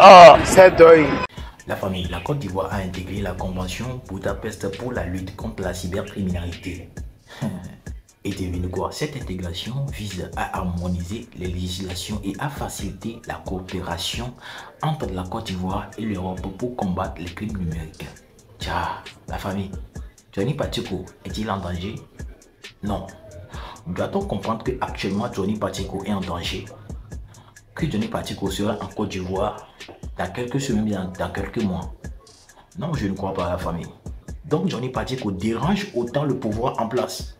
Oh, c'est deuil. La famille, la Côte d'Ivoire a intégré la Convention Budapest pour la lutte contre la cybercriminalité. Et devine quoi, cette intégration vise à harmoniser les législations et à faciliter la coopération entre la Côte d'Ivoire et l'Europe pour combattre les crimes numériques. Tiens, la famille, Johnny Pacheco est-il en danger? Non. Doit-on comprendre que actuellement Johnny Pacheco est en danger? Que Johnny Pacheco sera en Côte d'Ivoire dans quelques semaines, dans quelques mois? Non, je ne crois pas, la famille. Donc Johnny Pacheco dérange autant le pouvoir en place.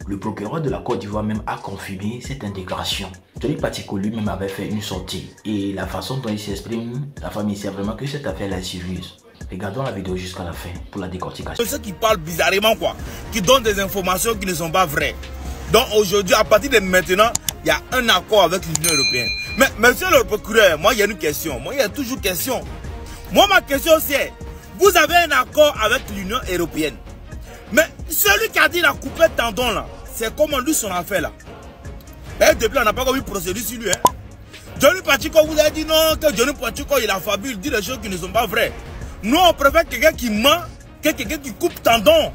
Le procureur de la Côte d'Ivoire même a confirmé cette intégration. Johnny Pacheco lui-même avait fait une sortie. Et la façon dont il s'exprime, la famille, c'est vraiment que cette affaire est sérieuse. Regardons la vidéo jusqu'à la fin pour la décortication. Ceux qui parlent bizarrement, quoi, qui donnent des informations qui ne sont pas vraies. Donc aujourd'hui, à partir de maintenant, il y a un accord avec l'Union européenne. Mais monsieur le procureur, moi il y a une question. Moi il y a toujours question. Moi ma question c'est, vous avez un accord avec l'Union européenne. Mais celui qui a dit la coupée de tendon là, c'est comment lui son affaire là. Et depuis on n'a pas commis procédure sur lui. Hein. Johnny Pacheco vous a dit non, que Johnny Pacheco il a fabule, il dit des choses qui ne sont pas vraies. Nous on préfère quelqu'un qui ment que quelqu'un qui coupe tendon.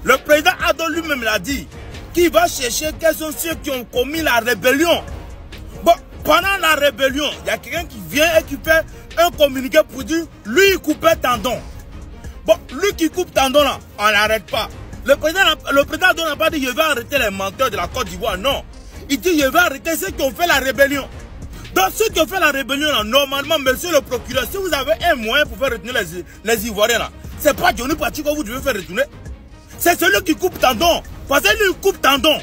Le président Adon lui-même l'a dit, qui va chercher quels sont ceux qui ont commis la rébellion. Bon, pendant la rébellion, il y a quelqu'un qui vient et qui fait un communiqué pour dire, lui il coupait tendon. Bon, lui qui coupe tendon là, on n'arrête pas. Le président Adon n'a pas dit, je vais arrêter les menteurs de la Côte d'Ivoire, non. Il dit, je vais arrêter ceux qui ont fait la rébellion. Donc ceux qui ont fait la rébellion là, normalement, monsieur le procureur, si vous avez un moyen pour faire retourner les Ivoiriens là, c'est pas Johnny Pacheco que vous devez faire retourner. C'est celui qui coupe tendon. Parce que lui, il coupe tendon.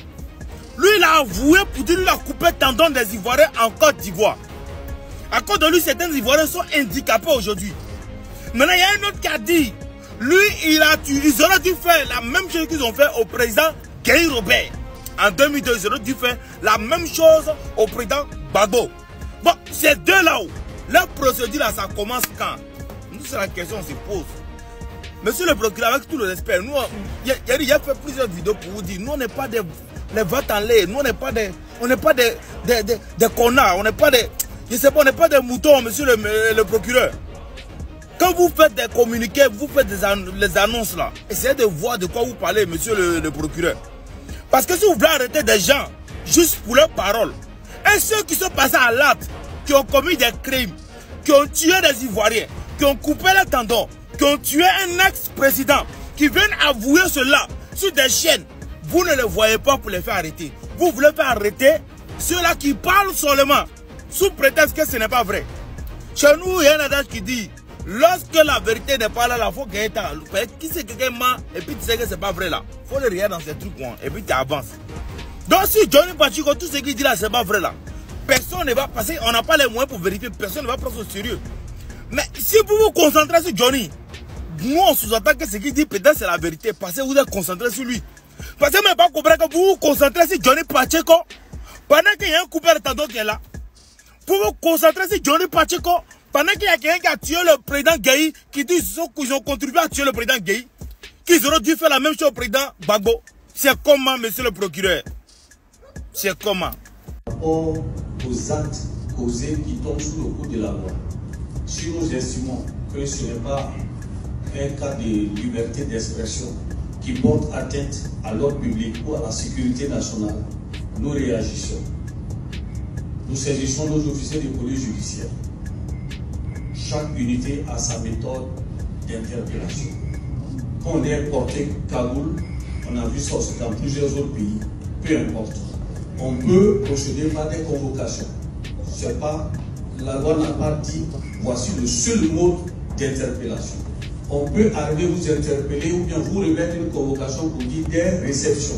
Lui, il a avoué pour dire qu'il a coupé tendon des Ivoiriens en Côte d'Ivoire. À cause de lui, certains Ivoiriens sont handicapés aujourd'hui. Maintenant, il y a un autre qui a dit, lui, ils auraient dû faire la même chose qu'ils ont fait au président Guy Robert. En 2002, ils auraient dû faire la même chose au président Gbagbo. Bon, ces deux là-haut, leur procédure là, ça commence quand? Nous, c'est la question qu'on se pose. Monsieur le procureur, avec tout le respect, nous, il a fait plusieurs vidéos pour vous dire, nous on n'est pas des va-t'en-l'air, nous on n'est pas des connards, on n'est pas des, je sais pas, on n'est pas des moutons, monsieur le procureur. Quand vous faites des communiqués, vous faites les annonces là, essayez de voir de quoi vous parlez, monsieur le procureur. Parce que si vous voulez arrêter des gens, juste pour leurs paroles, et ceux qui sont passés à l'acte, qui ont commis des crimes, qui ont tué des Ivoiriens, qui ont coupé les tendons, qui ont tué un ex-président, qui viennent avouer cela sur des chaînes, vous ne les voyez pas pour les faire arrêter. Vous voulez faire arrêter ceux-là qui parlent seulement, sous prétexte que ce n'est pas vrai. Chez nous, il y a un adage qui dit, lorsque la vérité n'est pas là, il faut qu'il y ait un... Qui c'est quelqu'un ment et puis tu sais que ce n'est pas vrai là. Il faut le regarder dans ces trucs hein, et puis tu avances. Donc si Johnny Pacheco, tout ce qu'il dit là, ce n'est pas vrai là. Personne ne va passer, on n'a pas les moyens pour vérifier, personne ne va prendre au sérieux. Mais si vous vous concentrez sur Johnny, nous on sous-entend que ce qu'il dit peut-être c'est la vérité parce que vous êtes concentré sur lui. Parce que vous n'avez pas compris que vous vous concentrez sur Johnny Pacheco pendant qu'il y a un coupeur de tendon qui est là. Vous vous concentrez sur Johnny Pacheco pendant qu'il y a quelqu'un qui a tué le président Gueye, qui dit qu'ils ont contribué à tuer le président Gueye, qu'ils auraient dû faire la même chose au président Gbagbo. C'est comment, monsieur le procureur? C'est comment? Aux actes causés qui tombent sous le coup de la loi, si nous estimons que ce n'est pas un cas de liberté d'expression qui porte atteinte à l'ordre public ou à la sécurité nationale, nous réagissons. Nous saisissons nos officiers de police judiciaire. Chaque unité a sa méthode d'interpellation. Quand on est porté Kaboul, on a vu ça dans plusieurs autres pays, peu importe. On peut procéder par des convocations. C'est pas, la loi n'a pas dit voici le seul mode d'interpellation. On peut arriver vous interpeller ou bien vous remettre une convocation pour dire des réceptions.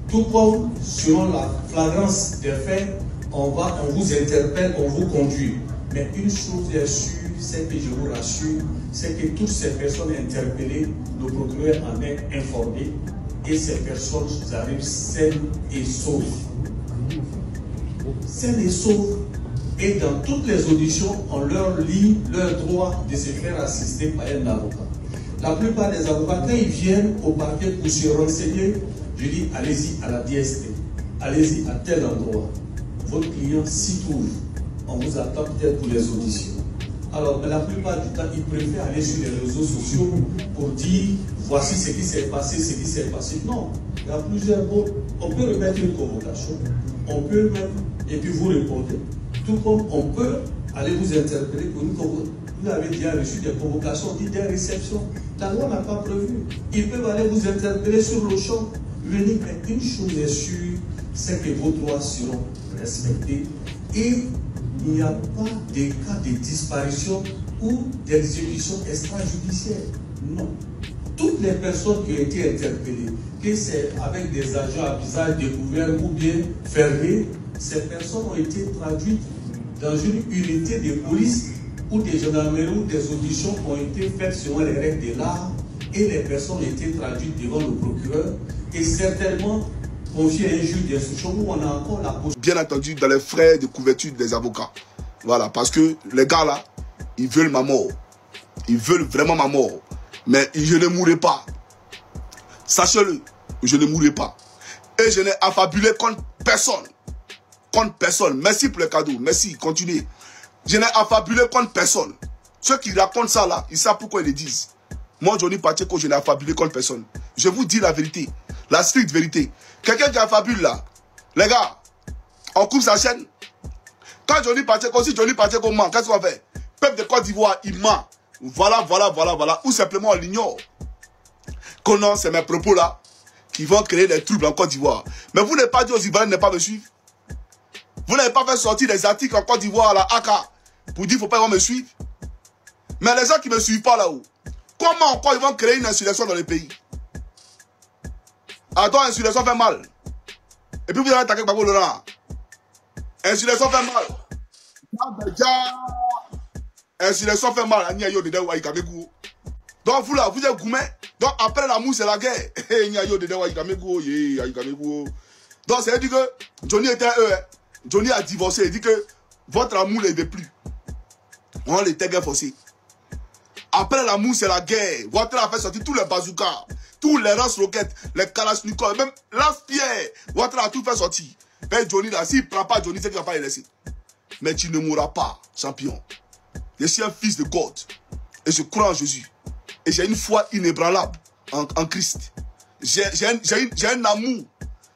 Tout comme selon la flagrance des faits, on vous interpelle, on vous conduit. Mais une chose est sûre, c'est que je vous rassure, c'est que toutes ces personnes interpellées, le procureur en est informé et ces personnes arrivent saines et sauves. Saines et sauves. Et dans toutes les auditions, on leur lit leur droit de se faire assister par un avocat. La plupart des avocats, quand ils viennent au parquet pour se renseigner, je dis allez-y à la DST, allez-y à tel endroit. Votre client s'y trouve. on vous attend peut-être pour les auditions. Alors, mais la plupart du temps, ils préfèrent aller sur les réseaux sociaux pour dire voici ce qui s'est passé, ce qui s'est passé. Non, il y a plusieurs mots. On peut remettre une convocation, on peut même, et puis vous répondez. Tout comme on peut aller vous interpeller pour une convocation. Vous avez déjà reçu des convocations, dit des réceptions. La loi n'a pas prévu. Ils peuvent aller vous interpeller sur le champ. Venir, mais une chose est sûre, c'est que vos droits seront respectés et il n'y a pas de cas de disparition ou d'exécution extrajudiciaire. Non. Toutes les personnes qui ont été interpellées, que c'est avec des agents à visage découvert ou bien fermé, ces personnes ont été traduites dans une unité de police ou des gendarmeries ou des auditions ont été faites selon les règles de l'art et les personnes ont été traduites devant le procureur et certainement confiées à un juge d'instruction où on a encore la possibilité. Bien entendu, dans les frais de couverture des avocats. Voilà, parce que les gars là, ils veulent ma mort. Ils veulent vraiment ma mort. Mais je ne mourrai pas. Sachez-le, je ne mourrai pas. Et je n'ai affabulé contre personne. Contre personne. Merci pour le cadeau. Merci, continuez. Je n'ai affabulé contre personne. Ceux qui racontent ça là, ils savent pourquoi ils le disent. Moi, Johnny Pacheco, je n'ai affabulé contre personne. Je vous dis la vérité. La stricte vérité. Quelqu'un qui affabule là, les gars, on coupe sa chaîne. Quand Johnny Pacheco, si Johnny Pacheco ment, qu'est-ce qu'on fait? Peuple de Côte d'Ivoire, il ment. Voilà. Ou simplement on l'ignore. Que non, c'est mes propos là qui vont créer des troubles en Côte d'Ivoire. Mais vous n'avez pas dit aux Ivoiriens de ne pas me suivre. Vous n'avez pas fait sortir des articles en Côte d'Ivoire à la AK pour dire qu'il ne faut pas me suivre. Mais les gens qui ne me suivent pas là-haut, comment encore ils vont créer une insurrection dans le pays? Attends, insurrection fait mal. Et puis vous allez attaquer Gbagbo Laurent. Insurrection fait mal. Insurrection fait mal. Donc vous là, vous êtes gourmet. Donc après l'amour, c'est la guerre. Donc ça veut dire que Johnny était Johnny a divorcé. Il dit que votre amour ne veut plus. On était guerre forcée. Après l'amour, c'est la guerre. Ouattara a fait sortir tous les bazookas, tous les lance-roquettes, les kalachnikovs, même lance-pierre. Ouattara a tout fait sortir. Mais Johnny là, s'il ne prend pas Johnny, c'est qu'il ne va pas les laisser. Mais tu ne mourras pas, champion. Je suis un fils de God. Et je crois en Jésus. Et j'ai une foi inébranlable en Christ. J'ai un amour.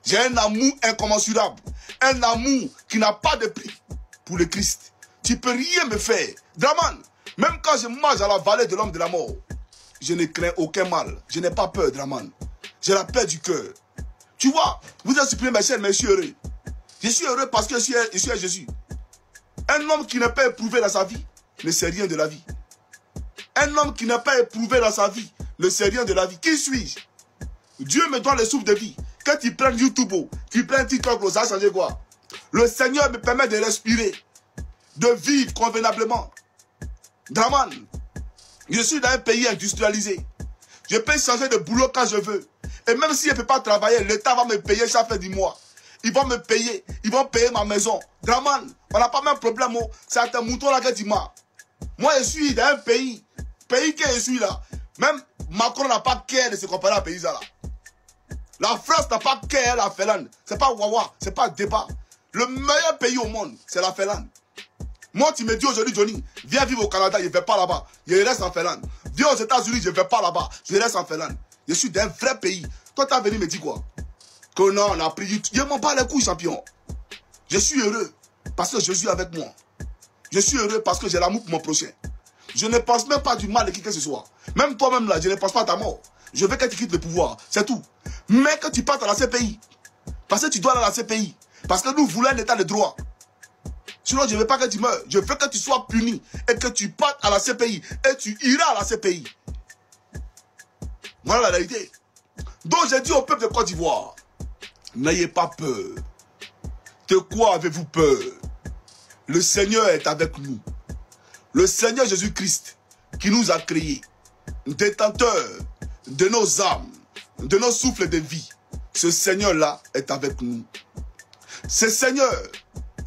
J'ai un amour incommensurable. Un amour qui n'a pas de prix pour le Christ. Tu ne peux rien me faire. Draman, même quand je marche à la vallée de l'homme de la mort, je ne crains aucun mal. Je n'ai pas peur, Draman. J'ai la paix du cœur. Tu vois, vous avez supprimé mes chaînes, mais je suis heureux. Je suis heureux parce que je suis à Jésus. Un homme qui n'a pas éprouvé dans sa vie ne sait rien de la vie. Un homme qui n'a pas éprouvé dans sa vie ne sait rien de la vie. Qui suis-je? Dieu me donne le souffle de vie. Quand tu prends YouTube, tu prends TikTok, ça a changé quoi? Le Seigneur me permet de respirer, de vivre convenablement. Draman, je suis dans un pays industrialisé. Je peux changer de boulot quand je veux. Et même si je ne peux pas travailler, l'État va me payer chaque fin du mois. Ils vont me payer. Ils vont payer ma maison. Draman, on n'a pas même problème. C'est un mouton là que tu m'as. Moi, je suis dans un pays que je suis là. Même Macron n'a pas care de se comparer à un pays là. La France n'a pas care la Finlande. C'est pas Wawa, c'est pas débat. Le meilleur pays au monde, c'est la Finlande. Moi, tu me dis aujourd'hui, Johnny, viens vivre au Canada, je ne vais pas là-bas. Je reste en Finlande. Viens aux États-Unis, je ne vais pas là-bas. Je reste en Finlande. Je suis d'un vrai pays. Toi, tu as venu me dire quoi? Que non, on a pris. Je m'en bats les couilles, champion. Je suis heureux parce que Jésus est avec moi. Je suis heureux parce que j'ai l'amour pour mon prochain. Je ne pense même pas du mal de qui que ce soit. Même toi-même là, je ne pense pas à ta mort. Je veux que tu quittes le pouvoir, c'est tout. Mais que tu partes à la CPI. Parce que tu dois aller à la CPI. Parce que nous voulons un état de droit. Sinon, je ne veux pas que tu meurs. Je veux que tu sois puni et que tu partes à la CPI. Et tu iras à la CPI. Voilà la réalité. Donc j'ai dit au peuple de Côte d'Ivoire, n'ayez pas peur. De quoi avez-vous peur? Le Seigneur est avec nous. Le Seigneur Jésus-Christ qui nous a créés, détenteur de nos âmes, de nos souffles de vie. Ce Seigneur-là est avec nous. Ce Seigneur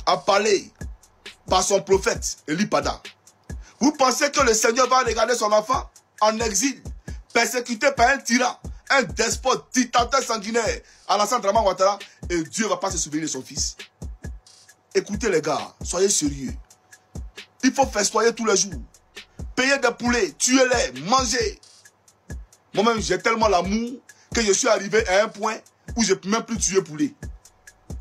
a parlé par son prophète Elipada. Vous pensez que le Seigneur va regarder son enfant en exil, persécuté par un tyran, un despote, dictateur sanguinaire, Alassane Dramane Ouattara, et Dieu ne va pas se souvenir de son fils? Écoutez les gars, soyez sérieux. Il faut festoyer tous les jours. Payer des poulets, tuer-les, manger. Moi-même, j'ai tellement l'amour que je suis arrivé à un point où je ne peux même plus tuer poulet.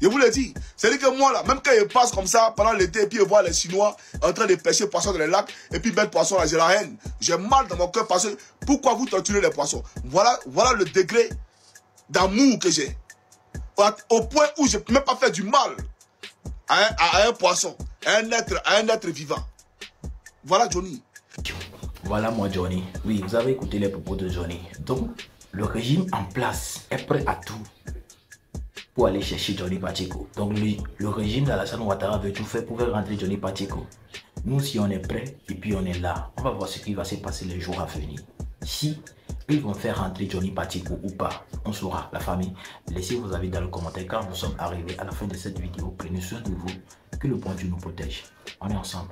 Je vous le dis. C'est-à-dire que moi, là, même quand je passe comme ça pendant l'été et puis je vois les Chinois en train de pêcher poissons dans les lacs et puis mettre poissons là, j'ai la haine. J'ai mal dans mon cœur parce que pourquoi vous torturez les poissons? Voilà le degré d'amour que j'ai. Au point où je ne peux même pas faire du mal à un poisson, à un être vivant. Voilà Johnny. Voilà moi Johnny. Oui, vous avez écouté les propos de Johnny. Donc, le régime en place est prêt à tout pour aller chercher Johnny Pacheco. Donc, le régime d'Alassane Ouattara veut tout faire pour faire rentrer Johnny Pacheco. Nous, si on est prêt et puis on est là, on va voir ce qui va se passer les jours à venir. Si ils vont faire rentrer Johnny Pacheco ou pas, on saura. La famille, laissez vos avis dans le commentaire car nous sommes arrivés à la fin de cette vidéo. Prenez soin de vous, que le bon Dieu nous protège. On est ensemble.